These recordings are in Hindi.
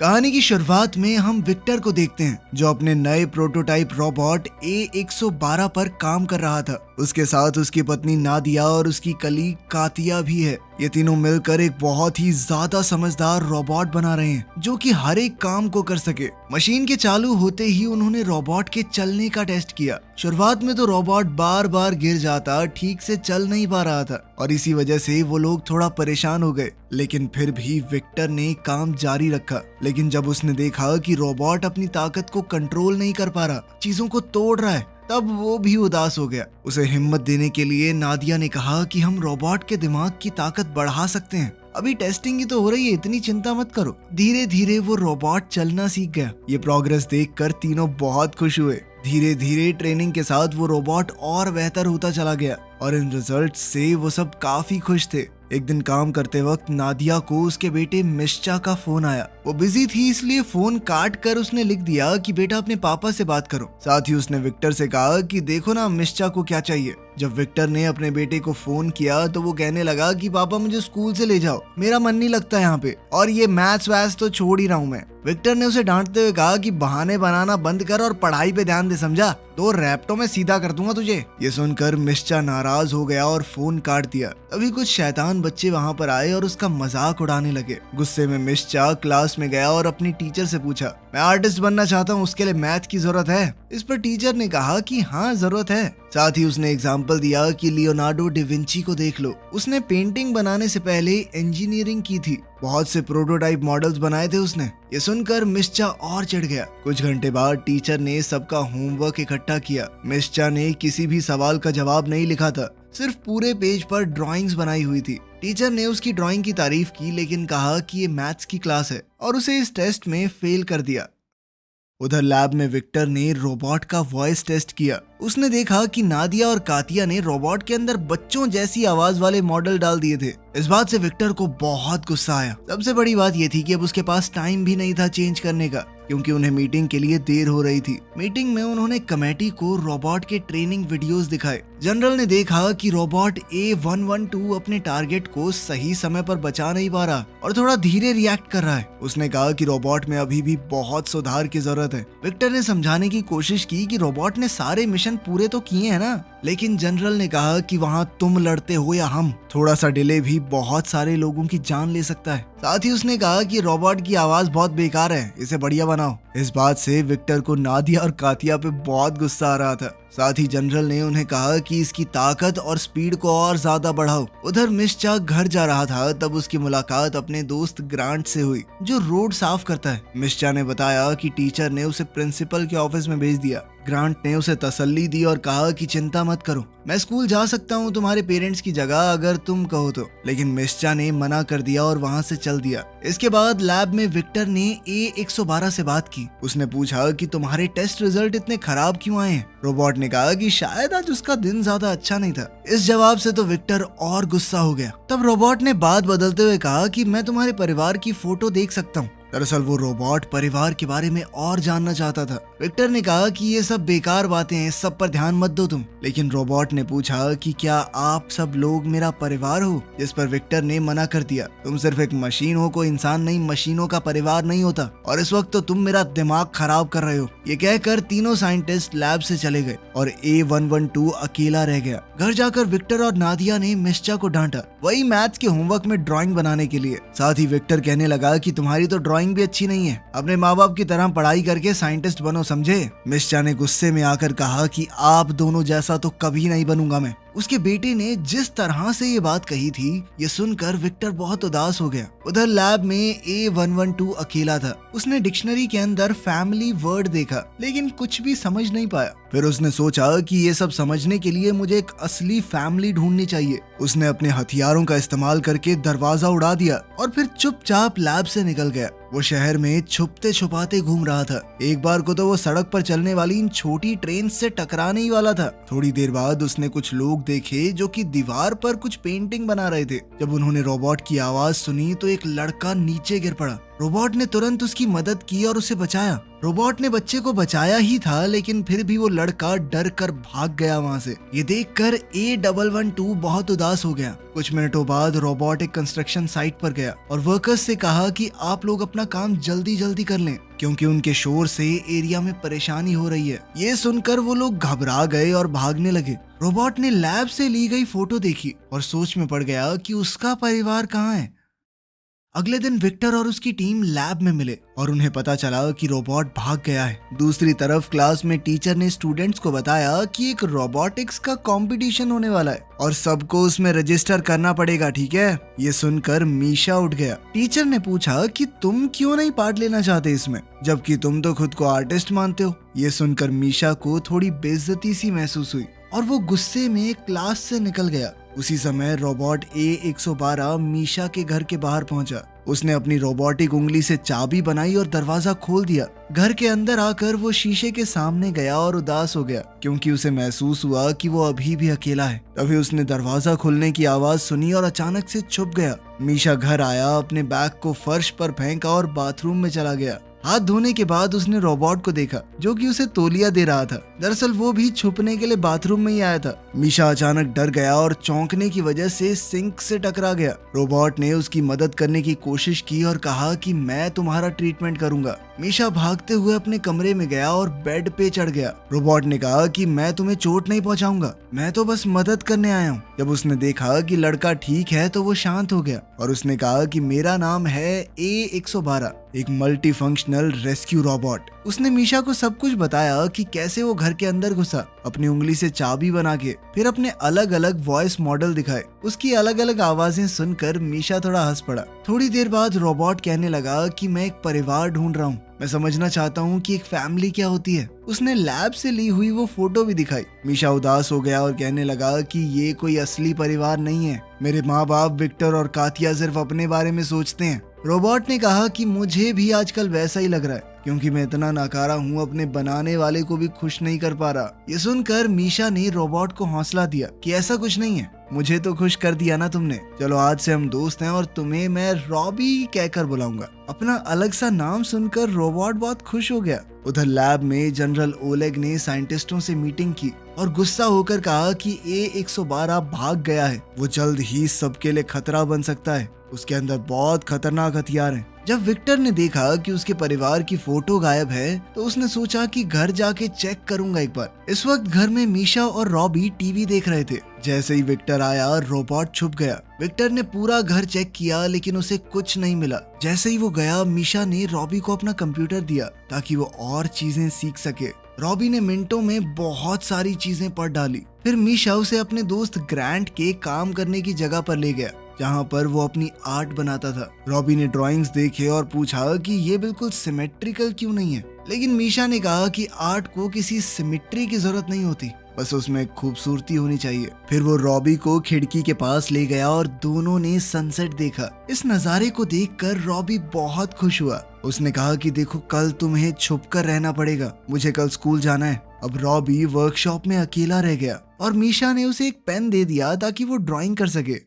कहानी की शुरुआत में हम विक्टर को देखते हैं जो अपने नए प्रोटोटाइप रोबोट A112 पर काम कर रहा था। उसके साथ उसकी पत्नी नादिया और उसकी कलीग कातिया भी है। ये तीनों मिलकर एक बहुत ही ज्यादा समझदार रोबोट बना रहे हैं जो कि हर एक काम को कर सके। मशीन के चालू होते ही उन्होंने रोबोट के चलने का टेस्ट किया। शुरुआत में तो रोबोट बार बार गिर जाता, ठीक से चल नहीं पा रहा था और इसी वजह से वो लोग थोड़ा परेशान हो गए। लेकिन फिर भी विक्टर ने काम जारी रखा। लेकिन जब उसने देखा कि रोबोट अपनी ताकत को कंट्रोल नहीं कर पा रहा, चीजों को तोड़ रहा है, तब वो भी उदास हो गया। उसे हिम्मत देने के लिए नादिया ने कहा कि हम रोबोट के दिमाग की ताकत बढ़ा सकते हैं। अभी टेस्टिंग ही तो हो रही है, इतनी चिंता मत करो। धीरे धीरे वो रोबोट चलना सीख गया। ये प्रोग्रेस देखकर तीनों बहुत खुश हुए। धीरे धीरे ट्रेनिंग के साथ वो रोबोट और बेहतर होता चला गया और इन रिजल्ट से वो सब काफी खुश थे। एक दिन काम करते वक्त नादिया को उसके बेटे मिश्चा का फोन आया। वो बिजी थी इसलिए फोन काट कर उसने लिख दिया कि बेटा अपने पापा से बात करो। साथ ही उसने विक्टर से कहा कि देखो ना मिश्चा को क्या चाहिए। जब विक्टर ने अपने बेटे को फोन किया तो वो कहने लगा कि पापा मुझे स्कूल से ले जाओ, मेरा मन नहीं लगता यहाँ पे, और ये मैथ्स वैथ्स तो छोड़ ही रहा हूँ मैं। विक्टर ने उसे डांटते हुए कहा कि बहाने बनाना बंद कर और पढ़ाई पे ध्यान दे, समझा? 2 रैप्टों में सीधा कर दूंगा तुझे। ये सुनकर मिश्चा नाराज हो गया और फोन काट दिया। तभी कुछ शैतान बच्चे वहाँ पर आए और उसका मजाक उड़ाने लगे। गुस्से में मिश्चा क्लास में गया और अपनी टीचर से पूछा, मैं आर्टिस्ट बनना चाहता हूँ, उसके लिए मैथ की जरूरत है? इस पर टीचर ने कहा कि हाँ जरूरत है। साथ ही उसने एग्जाम्पल दिया कि लियोनार्डो डिविंची को देख लो, उसने पेंटिंग बनाने से पहले इंजीनियरिंग की थी, बहुत से प्रोटोटाइप मॉडल्स बनाए थे उसने। ये सुनकर मिश्चा और चिढ़ गया। कुछ घंटे बाद टीचर ने सबका होमवर्क इकट्ठा किया। मिश्चा ने किसी भी सवाल का जवाब नहीं लिखा था, सिर्फ पूरे पेज पर ड्राइंग्स बनाई हुई थी। टीचर ने उसकी ड्राइंग की तारीफ की लेकिन कहा कि ये मैथ्स की क्लास है और उसे इस टेस्ट में फेल कर दिया। उधर लैब में विक्टर ने रोबोट का वॉइस टेस्ट किया। उसने देखा कि नादिया और कातिया ने रोबोट के अंदर बच्चों जैसी आवाज वाले मॉडल डाल दिए थे। इस बात से विक्टर को बहुत गुस्सा आया। सबसे बड़ी बात यह थी कि अब उसके पास टाइम भी नहीं था चेंज करने का, क्योंकि उन्हें मीटिंग के लिए देर हो रही थी। मीटिंग में उन्होंने कमेटी को रोबोट के ट्रेनिंग वीडियोस दिखाए। जनरल ने देखा कि रोबोट A112 अपने टारगेट को सही समय पर बचा नहीं पा रहा और थोड़ा धीरे रिएक्ट कर रहा है। उसने कहा कि रोबोट में अभी भी बहुत सुधार की जरूरत है। विक्टर ने समझाने की कोशिश की कि रोबोट ने सारे मिशन पूरे तो किए हैं ना, लेकिन जनरल ने कहा कि वहाँ तुम लड़ते हो या हम, थोड़ा सा डिले भी बहुत सारे लोगों की जान ले सकता है। साथ ही उसने कहा कि रोबोट की आवाज बहुत बेकार है, इसे बढ़िया बनाओ। इस बात से विक्टर को नादिया और कातिया पे बहुत गुस्सा आ रहा था। साथ ही जनरल ने उन्हें कहा कि इसकी ताकत और स्पीड को और ज्यादा बढ़ाओ। उधर मिश्चा घर जा रहा था तब उसकी मुलाकात अपने दोस्त ग्रांट से हुई जो रोड साफ करता है। मिश्चा ने बताया कि टीचर ने उसे प्रिंसिपल के ऑफिस में भेज दिया। ग्रांट ने उसे तसल्ली दी और कहा कि चिंता मत करो, मैं स्कूल जा सकता हूँ तुम्हारे पेरेंट्स की जगह अगर तुम कहो तो। लेकिन मिश्चा ने मना कर दिया और वहाँ से चल दिया। इसके बाद लैब में विक्टर ने A112 से बात की। उसने पूछा कि तुम्हारे टेस्ट रिजल्ट इतने खराब क्यों आए हैं? रोबोट ने कहा कि शायद आज उसका दिन ज्यादा अच्छा नहीं था। इस जवाब से तो विक्टर और गुस्सा हो गया। तब रोबोट ने बात बदलते हुए कहा कि मैं तुम्हारे परिवार की फोटो देख सकता हूँ। दरअसल वो रोबोट परिवार के बारे में और जानना चाहता था। विक्टर ने कहा कि ये सब बेकार बातें हैं, सब पर ध्यान मत दो तुम। लेकिन रोबोट ने पूछा कि क्या आप सब लोग मेरा परिवार हो? जिस पर विक्टर ने मना कर दिया। तुम सिर्फ एक मशीन हो, कोई इंसान नहीं, मशीनों का परिवार नहीं होता, और इस वक्त तो तुम मेरा दिमाग खराब कर रहे हो। ये कहकर तीनों साइंटिस्ट लैब से चले गए और A112 अकेला रह गया। घर जाकर विक्टर और नादिया ने मिश्चा को डांटा, वही मैथ्स के होमवर्क में ड्राइंग बनाने के लिए। साथ ही विक्टर कहने लगा कि तुम्हारी तो ड्राइंग भी अच्छी नहीं है, अपने माँ बाप की तरह पढ़ाई करके साइंटिस्ट बनो, समझे? मिश्चा ने गुस्से में आकर कहा कि आप दोनों जैसा तो कभी नहीं बनूंगा मैं। उसके बेटे ने जिस तरह से ये बात कही थी, ये सुनकर विक्टर बहुत उदास हो गया। उधर लैब में A112 अकेला था। उसने डिक्शनरी के अंदर फैमिली वर्ड देखा लेकिन कुछ भी समझ नहीं पाया। फिर उसने सोचा कि ये सब समझने के लिए मुझे एक असली फैमिली ढूंढनी चाहिए। उसने अपने हथियारों का इस्तेमाल करके दरवाजा उड़ा दिया और फिर चुपचाप लैब से निकल गया। वो शहर में छुपते छुपाते घूम रहा था। एक बार को तो वो सड़क पर चलने वाली इन छोटी ट्रेन से टकराने ही वाला था। थोड़ी देर बाद उसने कुछ लोग देखे जो कि दीवार पर कुछ पेंटिंग बना रहे थे। जब उन्होंने रोबोट की आवाज सुनी तो एक लड़का नीचे गिर पड़ा। रोबोट ने तुरंत उसकी मदद की और उसे बचाया। रोबोट ने बच्चे को बचाया ही था, लेकिन फिर भी वो लड़का डर कर भाग गया वहाँ से। ये देखकर A112 बहुत उदास हो गया। कुछ मिनटों बाद रोबोट एक कंस्ट्रक्शन साइट पर गया और वर्कर्स से कहा कि आप लोग अपना काम जल्दी जल्दी कर लें, क्योंकि उनके शोर से एरिया में परेशानी हो रही है। ये सुनकर वो लोग घबरा गए और भागने लगे। रोबोट ने लैब से ली गई फोटो देखी और सोच में पड़ गया कि उसका परिवार कहाँ है। अगले दिन विक्टर और उसकी टीम लैब में मिले और उन्हें पता चला कि रोबोट भाग गया है। दूसरी तरफ क्लास में टीचर ने स्टूडेंट्स को बताया कि एक रोबोटिक्स का कंपटीशन होने वाला है और सबको उसमें रजिस्टर करना पड़ेगा, ठीक है। ये सुनकर मीशा उठ गया। टीचर ने पूछा कि तुम क्यों नहीं पार्ट लेना चाहते इसमें, जबकि तुम तो खुद को आर्टिस्ट मानते हो। ये सुनकर मीशा को थोड़ी बेइज्जती सी महसूस हुई और वो गुस्से में क्लास से निकल गया। उसी समय रोबोट A112 मीशा के घर के बाहर पहुंचा। उसने अपनी रोबोटिक उंगली से चाबी बनाई और दरवाजा खोल दिया। घर के अंदर आकर वो शीशे के सामने गया और उदास हो गया, क्योंकि उसे महसूस हुआ कि वो अभी भी अकेला है। तभी उसने दरवाजा खुलने की आवाज सुनी और अचानक से छुप गया। मीशा घर आया, अपने बैग को फर्श पर फेंका और बाथरूम में चला गया। हाथ धोने के बाद उसने रोबोट को देखा, जो कि उसे तौलिया दे रहा था। दरअसल वो भी छुपने के लिए बाथरूम में ही आया था। मीशा अचानक डर गया और चौंकने की वजह से सिंक से टकरा गया। रोबोट ने उसकी मदद करने की कोशिश की और कहा कि मैं तुम्हारा ट्रीटमेंट करूंगा। मीशा भागते हुए अपने कमरे में गया और बेड पे चढ़ गया। रोबोट ने कहा कि मैं तुम्हें चोट नहीं पहुंचाऊंगा, मैं तो बस मदद करने आया हूँ। जब उसने देखा कि लड़का ठीक है तो वो शांत हो गया और उसने कहा कि मेरा नाम है A112, एक मल्टी फंक्शनल रेस्क्यू रोबोट। उसने मीशा को सब कुछ बताया कि कैसे वो घर के अंदर घुसा, अपनी उंगली से चाबी बना के, फिर अपने अलग अलग वॉइस मॉडल दिखाए। उसकी अलग अलग आवाजें सुनकर मीशा थोड़ा हंस पड़ा। थोड़ी देर बाद रोबोट कहने लगा कि मैं एक परिवार ढूंढ रहा हूँ, मैं समझना चाहता हूँ कि एक फैमिली क्या होती है। उसने लैब से ली हुई वो फोटो भी दिखाई। मीशा उदास हो गया और कहने लगा कि ये कोई असली परिवार नहीं है। मेरे माँ बाप विक्टर और कातिया सिर्फ अपने बारे में सोचते हैं। रोबोट ने कहा कि मुझे भी आजकल वैसा ही लग रहा है, क्योंकि मैं इतना नाकारा हूँ, अपने बनाने वाले को भी खुश नहीं कर पा रहा। ये सुनकर मीशा ने रोबोट को हौसला दिया कि ऐसा कुछ नहीं है, मुझे तो खुश कर दिया ना तुमने। चलो आज से हम दोस्त हैं और तुम्हें मैं रॉबी कहकर बुलाऊंगा। अपना अलग सा नाम सुनकर रोबोट बहुत खुश हो गया। उधर लैब में जनरल ओलेग ने साइंटिस्टों से मीटिंग की और गुस्सा होकर कहा कि A112 भाग गया है, वो जल्द ही सबके लिए खतरा बन सकता है, उसके अंदर बहुत खतरनाक हथियार हैं। जब विक्टर ने देखा कि उसके परिवार की फोटो गायब है तो उसने सोचा कि घर जाके चेक करूंगा एक बार। इस वक्त घर में मीशा और रॉबी टीवी देख रहे थे। जैसे ही विक्टर आया, रोबोट छुप गया। विक्टर ने पूरा घर चेक किया, लेकिन उसे कुछ नहीं मिला। जैसे ही वो गया, मीशा ने रॉबी को अपना कंप्यूटर दिया ताकि वो और चीजें सीख सके। रॉबी ने मिनटों में बहुत सारी चीजें पढ़ डाली। फिर मीशा उसे अपने दोस्त ग्रैंट के काम करने की जगह पर ले गया, जहाँ पर वो अपनी आर्ट बनाता था। रॉबी ने ड्राइंग्स देखे और पूछा कि ये बिल्कुल सिमेट्रिकल क्यों नहीं है, लेकिन मीशा ने कहा कि आर्ट को किसी सिमेट्री की जरूरत नहीं होती, बस उसमें खूबसूरती होनी चाहिए। फिर वो रॉबी को खिड़की के पास ले गया और दोनों ने सनसेट देखा। इस नज़ारे को देखकर रॉबी बहुत खुश हुआ। उसने कहा कि देखो, कल तुम्हें छुपकर रहना पड़ेगा, मुझे कल स्कूल जाना है। अब रॉबी वर्कशॉप में अकेला रह गया और मीशा ने उसे एक पेन दे दिया ताकि वो ड्राइंग कर सके।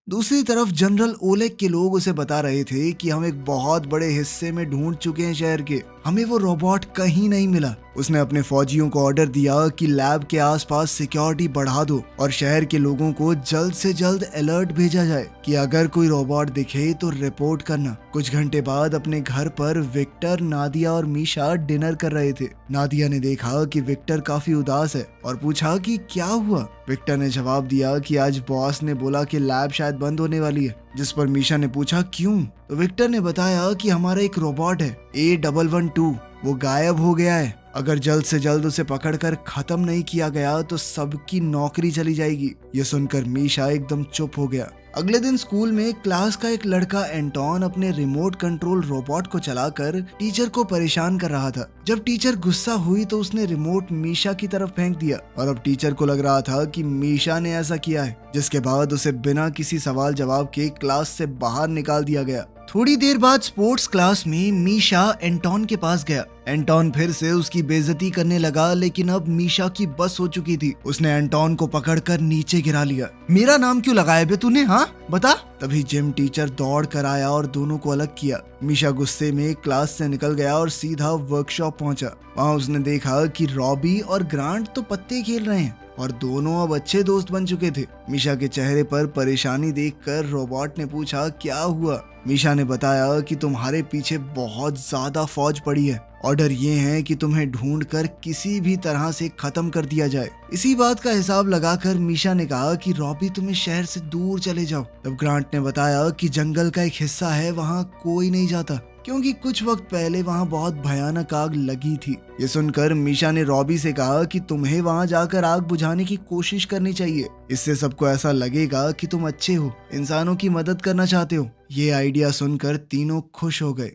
दूसरी तरफ जनरल ओलेग के लोग उसे बता रहे थे कि हम एक बहुत बड़े हिस्से में ढूंढ चुके हैं शहर के, हमें वो रोबोट कहीं नहीं मिला। उसने अपने फौजियों को ऑर्डर दिया कि लैब के आसपास सिक्योरिटी बढ़ा दो और शहर के लोगों को जल्द से जल्द अलर्ट भेजा जाए कि अगर कोई रोबोट दिखे तो रिपोर्ट करना। कुछ घंटे बाद अपने घर पर विक्टर, नादिया और मीशा डिनर कर रहे थे। नादिया ने देखा कि विक्टर काफी उदास है और पूछा कि क्या हुआ। विक्टर ने जवाब दिया कि आज बॉस ने बोला कि लैब शायद बंद होने वाली है, जिस पर मीशा ने पूछा क्यों। तो विक्टर ने बताया कि हमारा एक रोबोट है A112, वो गायब हो गया है। अगर जल्द से जल्द उसे पकड़कर खत्म नहीं किया गया तो सबकी नौकरी चली जाएगी। ये सुनकर मीशा एकदम चुप हो गया। अगले दिन स्कूल में क्लास का एक लड़का एंटोन अपने रिमोट कंट्रोल रोबोट को चलाकर टीचर को परेशान कर रहा था। जब टीचर गुस्सा हुई तो उसने रिमोट मीशा की तरफ फेंक दिया और अब टीचर को लग रहा था कि मीशा ने ऐसा किया है, जिसके बाद उसे बिना किसी सवाल जवाब के क्लास से बाहर निकाल दिया गया। थोड़ी देर बाद स्पोर्ट्स क्लास में मीशा एंटोन के पास गया। एंटोन फिर से उसकी बेइज्जती करने लगा, लेकिन अब मीशा की बस हो चुकी थी। उसने एंटोन को पकड़कर नीचे गिरा लिया। मेरा नाम क्यों लगाया बे तूने, हाँ बता। तभी जिम टीचर दौड़ कर आया और दोनों को अलग किया। मीशा गुस्से में क्लास से निकल गया और सीधा वर्कशॉप पहुंचा। वहाँ उसने देखा कि रॉबी और ग्रांट तो पत्ते खेल रहे हैं और दोनों अब अच्छे दोस्त बन चुके थे। मीशा के चेहरे पर परेशानी देखकर रोबोट ने पूछा, क्या हुआ? मीशा ने बताया कि तुम्हारे पीछे बहुत ज्यादा फौज पड़ी है। ऑर्डर ये है कि तुम्हें ढूंढकर किसी भी तरह से खत्म कर दिया जाए। इसी बात का हिसाब लगाकर मीशा ने कहा कि रॉबी तुम्हें शहर से दूर चले जाओ। तब ग्रांट ने बताया कि जंगल का एक हिस्सा है, वहाँ कोई नहीं जाता क्योंकि कुछ वक्त पहले वहाँ बहुत भयानक आग लगी थी। ये सुनकर मीशा ने रॉबी से कहा कि तुम्हें वहाँ जाकर आग बुझाने की कोशिश करनी चाहिए। इससे सबको ऐसा लगेगा कि तुम अच्छे हो, इंसानों की मदद करना चाहते हो। ये आइडिया सुनकर तीनों खुश हो गए।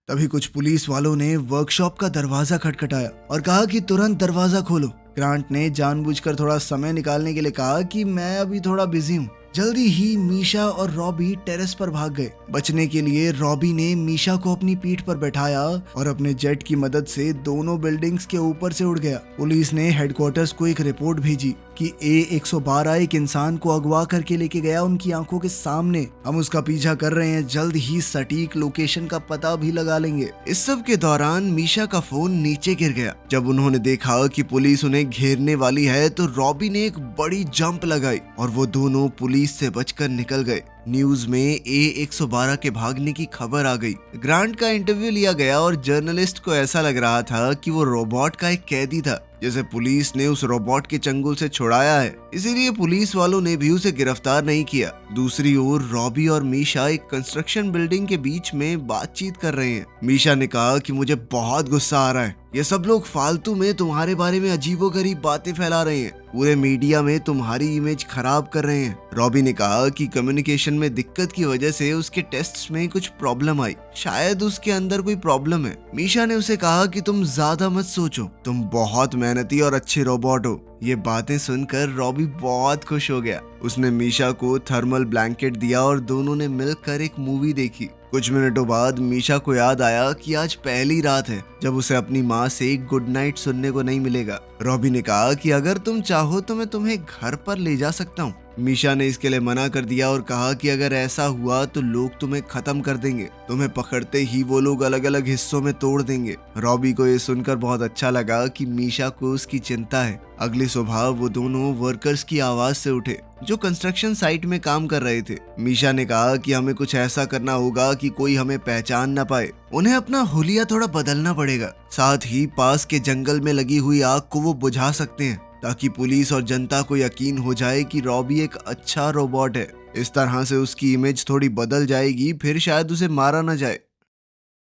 तभी कुछ पुलिस वालों ने वर्कशॉप का दरवाजा खटखटाया और कहा कि तुरंत दरवाजा खोलो। ग्रांट ने जानबूझकर थोड़ा समय निकालने के लिए कहा कि मैं अभी थोड़ा बिजी हूँ। जल्दी ही मीशा और रॉबी टेरेस पर भाग गए। बचने के लिए रॉबी ने मीशा को अपनी पीठ पर बैठाया और अपने जेट की मदद से दोनों बिल्डिंग्स के ऊपर से उड़ गया। पुलिस ने हेडक्वार्टर्स को एक रिपोर्ट भेजी कि A112 एक इंसान को अगवा करके लेके गया उनकी आंखों के सामने। हम उसका पीछा कर रहे हैं, जल्द ही सटीक लोकेशन का पता भी लगा लेंगे। इस सब के दौरान मीशा का फोन नीचे गिर गया। जब उन्होंने देखा कि पुलिस उन्हें घेरने वाली है तो रॉबी ने एक बड़ी जंप लगाई और वो दोनों पुलिस से बचकर निकल गए। न्यूज में A112 के भागने की खबर आ गई। ग्रांट का इंटरव्यू लिया गया और जर्नलिस्ट को ऐसा लग रहा था कि वो रोबोट का एक कैदी था, जैसे पुलिस ने उस रोबोट के चंगुल से छुड़ाया है। इसीलिए पुलिस वालों ने भी उसे गिरफ्तार नहीं किया। दूसरी ओर रॉबी और मीशा एक कंस्ट्रक्शन बिल्डिंग के बीच में बातचीत कर रहे हैं। मीशा ने कहा कि मुझे बहुत गुस्सा आ रहा है, ये सब लोग फालतू में तुम्हारे बारे में अजीबोगरीब बातें फैला रहे हैं, पूरे मीडिया में तुम्हारी इमेज खराब कर रहे हैं। रॉबी ने कहा कि कम्युनिकेशन में दिक्कत की वजह से उसके टेस्ट्स में कुछ प्रॉब्लम आई, शायद उसके अंदर कोई प्रॉब्लम है। मीशा ने उसे कहा कि तुम ज्यादा मत सोचो, तुम बहुत मेहनती और अच्छे रोबोट हो। ये बातें सुनकर रॉबी बहुत खुश हो गया। उसने मीशा को थर्मल ब्लैंकेट दिया और दोनों ने मिलकर एक मूवी देखी। कुछ मिनटों बाद मीशा को याद आया कि आज पहली रात है जब उसे अपनी माँ से गुड नाइट सुनने को नहीं मिलेगा। रॉबी ने कहा कि अगर तुम चाहो तो मैं तुम्हें घर पर ले जा सकता हूँ। मीशा ने इसके लिए मना कर दिया और कहा कि अगर ऐसा हुआ तो लोग तुम्हें खत्म कर देंगे, तुम्हें पकड़ते ही वो लोग अलग अलग हिस्सों में तोड़ देंगे। रॉबी को ये सुनकर बहुत अच्छा लगा कि मीशा को उसकी चिंता है। अगली सुबह वो दोनों वर्कर्स की आवाज से उठे जो कंस्ट्रक्शन साइट में काम कर रहे थे। मीशा ने कहा कि हमें कुछ ऐसा करना होगा कि कोई हमें पहचान न पाए। उन्हें अपना हुलिया थोड़ा बदलना पड़ेगा, साथ ही पास के जंगल में लगी हुई आग को वो बुझा सकते हैं ताकि पुलिस और जनता को यकीन हो जाए कि रॉबी एक अच्छा रोबोट है। इस तरह से उसकी इमेज थोड़ी बदल जाएगी, फिर शायद उसे मारा न जाए।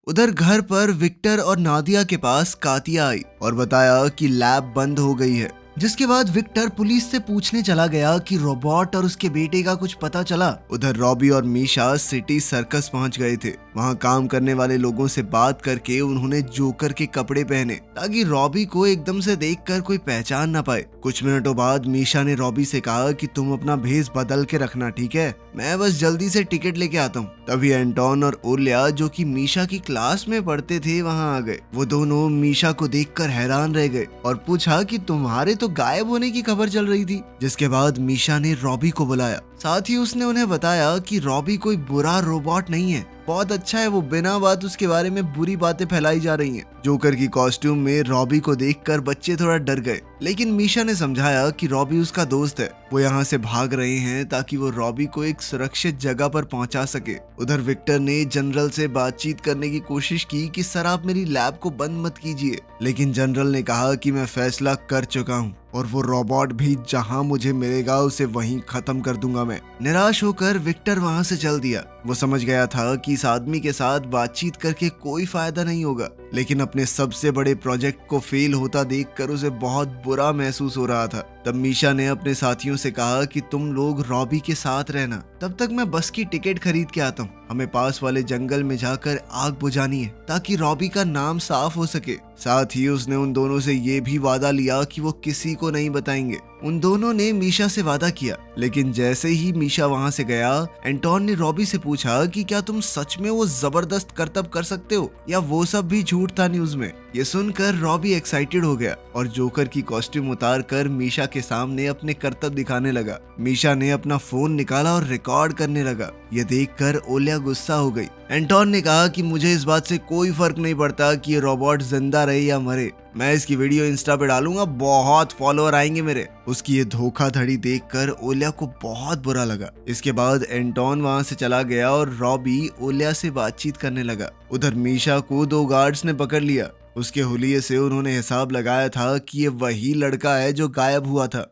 उधर घर पर विक्टर और नादिया के पास कातिया आई और बताया कि लैब बंद हो गई है। जिसके बाद विक्टर पुलिस से पूछने चला गया कि रोबोट और उसके बेटे का कुछ पता चला। उधर रॉबी और मीशा सिटी सर्कस पहुंच गए थे। वहां काम करने वाले लोगों से बात करके उन्होंने जोकर के कपड़े पहने ताकि रॉबी को एकदम से देखकर कोई पहचान ना पाए। कुछ मिनटों बाद मीशा ने रॉबी से कहा कि तुम अपना भेस बदल के रखना, ठीक है? मैं बस जल्दी से टिकट लेके आता हूँ। तभी एंटोन और ओलिया जो कि मीशा की क्लास में पढ़ते थे वहाँ आ गए। वो दोनों मीशा को देखकर हैरान रह गए और पूछा कि तुम्हारे तो गायब होने की खबर चल रही थी। जिसके बाद मीशा ने रॉबी को बुलाया, साथ ही उसने उन्हें बताया कि रॉबी कोई बुरा रोबोट नहीं है, बहुत अच्छा है। वो बिना बात उसके बारे में बुरी बातें फैलाई जा रही हैं। जोकर की कॉस्ट्यूम में रॉबी को देखकर बच्चे थोड़ा डर गए, लेकिन मीशा ने समझाया कि रॉबी उसका दोस्त है, वो यहाँ से भाग रहे हैं ताकि वो रॉबी को एक सुरक्षित जगह पर पहुंचा सके। उधर विक्टर ने जनरल से बातचीत करने की कोशिश की कि सर आप मेरी लैब को बंद मत कीजिए, लेकिन जनरल ने कहा कि मैं फैसला कर चुका हूँ और वो रोबोट भी जहां मुझे मिलेगा उसे वहीं खत्म कर दूंगा मैं। निराश होकर विक्टर वहां से चल दिया। वो समझ गया था कि इस आदमी के साथ बातचीत करके कोई फायदा नहीं होगा, लेकिन अपने सबसे बड़े प्रोजेक्ट को फेल होता देखकर उसे बहुत बुरा महसूस हो रहा था। तब मीशा ने अपने साथियों से कहा कि तुम लोग रॉबी के साथ रहना, तब तक मैं बस की टिकट खरीद के आता हूँ। हमें पास वाले जंगल में जाकर आग बुझानी है ताकि रॉबी का नाम साफ हो सके। साथ ही उसने उन दोनों से ये भी वादा लिया कि वो किसी को नहीं बताएंगे। उन दोनों ने मीशा से वादा किया, लेकिन जैसे ही मीशा वहां से गया, एंटोन ने रॉबी से पूछा कि क्या तुम सच में वो जबरदस्त करतब कर सकते हो या वो सब भी झूठ था न्यूज में। ये सुनकर रॉबी एक्साइटेड हो गया और जोकर की कॉस्ट्यूम उतार कर मीशा के सामने अपने करतब दिखाने लगा। मीशा ने अपना फोन निकाला और रिकॉर्ड करने लगा। ये देखकर ओलिया गुस्सा हो गई। एंटोन ने कहा कि मुझे इस बात से कोई फर्क नहीं पड़ता कि ये रोबोट जिंदा रहे या मरे, मैं इसकी वीडियो इंस्टा पे डालूंगा, बहुत फॉलोअर आएंगे मेरे। उसकी ये धोखाधड़ी देखकर ओलिया को बहुत बुरा लगा। इसके बाद एंटोन वहां से चला गया और रॉबी ओलिया से बातचीत करने लगा। उधर मीशा को 2 गार्ड्स ने पकड़ लिया। उसके हुलिये से उन्होंने हिसाब लगाया था कि ये वही लड़का है जो गायब हुआ था।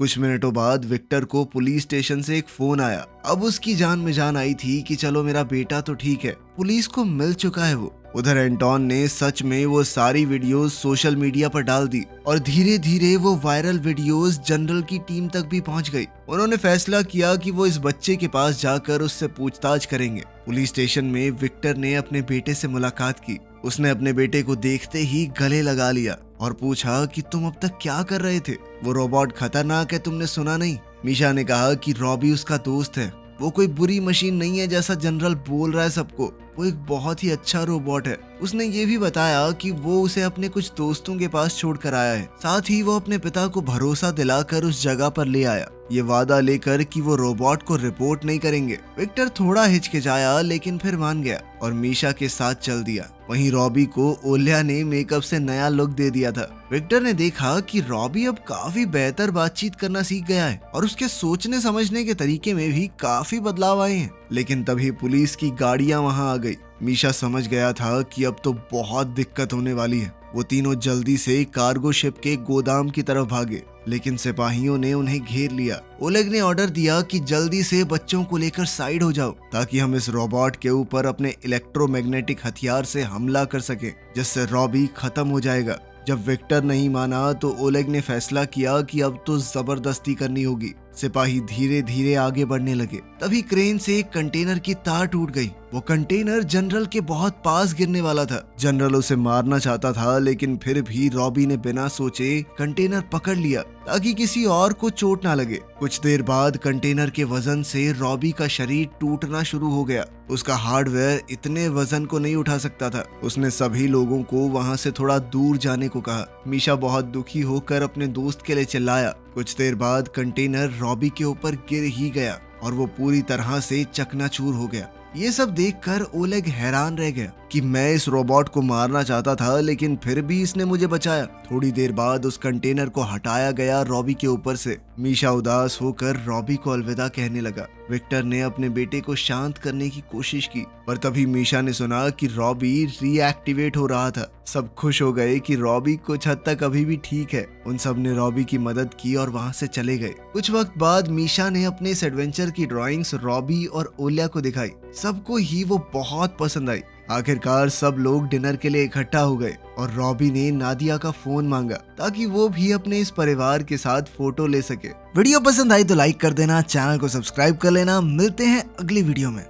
कुछ मिनटों बाद विक्टर को पुलिस स्टेशन से एक फोन आया। अब उसकी जान में जान आई थी कि चलो मेरा बेटा तो ठीक है, पुलिस को मिल चुका है वो। उधर एंटोन ने सच में वो सारी वीडियोस सोशल मीडिया पर डाल दी और धीरे धीरे वो वायरल वीडियोस जनरल की टीम तक भी पहुंच गई। उन्होंने फैसला किया कि वो इस बच्चे के पास जाकर उससे पूछताछ करेंगे। पुलिस स्टेशन में विक्टर ने अपने बेटे से मुलाकात की। उसने अपने बेटे को देखते ही गले लगा लिया और पूछा कि तुम अब तक क्या कर रहे थे? वो रोबोट खतरनाक है, तुमने सुना नहीं? मीशा ने कहा कि रॉबी उसका दोस्त है, वो कोई बुरी मशीन नहीं है जैसा जनरल बोल रहा है सबको, वो एक बहुत ही अच्छा रोबोट है। उसने ये भी बताया कि वो उसे अपने कुछ दोस्तों के पास छोड़कर आया है। साथ ही वो अपने पिता को भरोसा दिलाकर उस जगह पर ले आया, ये वादा लेकर कि वो रोबोट को रिपोर्ट नहीं करेंगे। विक्टर थोड़ा हिचकिचाया लेकिन फिर मान गया और मीशा के साथ चल दिया। वहीं रॉबी को ओलिया ने मेकअप से नया लुक दे दिया था। विक्टर ने देखा कि रॉबी अब काफी बेहतर बातचीत करना सीख गया है और उसके सोचने समझने के तरीके में भी काफी बदलाव आए हैं। लेकिन तभी पुलिस की गाड़ियां वहां आ गई। मीशा समझ गया था कि अब तो बहुत दिक्कत होने वाली है। वो तीनों जल्दी से कार्गो शिप के गोदाम की तरफ भागे, लेकिन सिपाहियों ने उन्हें घेर लिया। ओलेग ने ऑर्डर दिया कि जल्दी से बच्चों को लेकर साइड हो जाओ ताकि हम इस रोबोट के ऊपर अपने इलेक्ट्रोमैग्नेटिक हथियार से हमला कर सकें, जिससे रॉबी खत्म हो जाएगा। जब विक्टर नहीं माना तो ओलेग ने फैसला किया कि अब तो जबरदस्ती करनी होगी। सिपाही धीरे धीरे आगे बढ़ने लगे। तभी क्रेन से एक कंटेनर की तार टूट गई। वो कंटेनर जनरल के बहुत पास गिरने वाला था। जनरल उसे मारना चाहता था, लेकिन फिर भी रॉबी ने बिना सोचे कंटेनर पकड़ लिया ताकि किसी और को चोट ना लगे। कुछ देर बाद कंटेनर के वजन से रॉबी का शरीर टूटना शुरू हो गया। उसका हार्डवेयर इतने वजन को नहीं उठा सकता था। उसने सभी लोगों को वहां से थोड़ा दूर जाने को कहा। मीशा बहुत दुखी होकर अपने दोस्त के लिए चिल्लाया। कुछ देर बाद कंटेनर रॉबी के ऊपर गिर ही गया और वो पूरी तरह से चकनाचूर हो गया। ये सब देखकर ओलेग हैरान रह गया कि मैं इस रोबोट को मारना चाहता था, लेकिन फिर भी इसने मुझे बचाया। थोड़ी देर बाद उस कंटेनर को हटाया गया रॉबी के ऊपर से। मीशा उदास होकर रॉबी को अलविदा कहने लगा। विक्टर ने अपने बेटे को शांत करने की कोशिश की, पर तभी मीशा ने सुना कि रॉबी रीएक्टिवेट हो रहा था। सब खुश हो गए कि रॉबी कुछ हद तक अभी भी ठीक है। उन सब ने रॉबी की मदद की और वहां से चले गए। कुछ वक्त बाद मीशा ने अपने इस एडवेंचर की ड्राइंग्स रॉबी और ओलिया को दिखाई। सबको ही वो बहुत पसंद आई। आखिरकार सब लोग डिनर के लिए इकट्ठा हो गए और रॉबी ने नादिया का फोन मांगा ताकि वो भी अपने इस परिवार के साथ फोटो ले सके। वीडियो पसंद आई तो लाइक कर देना, चैनल को सब्सक्राइब कर लेना। मिलते हैं अगली वीडियो में।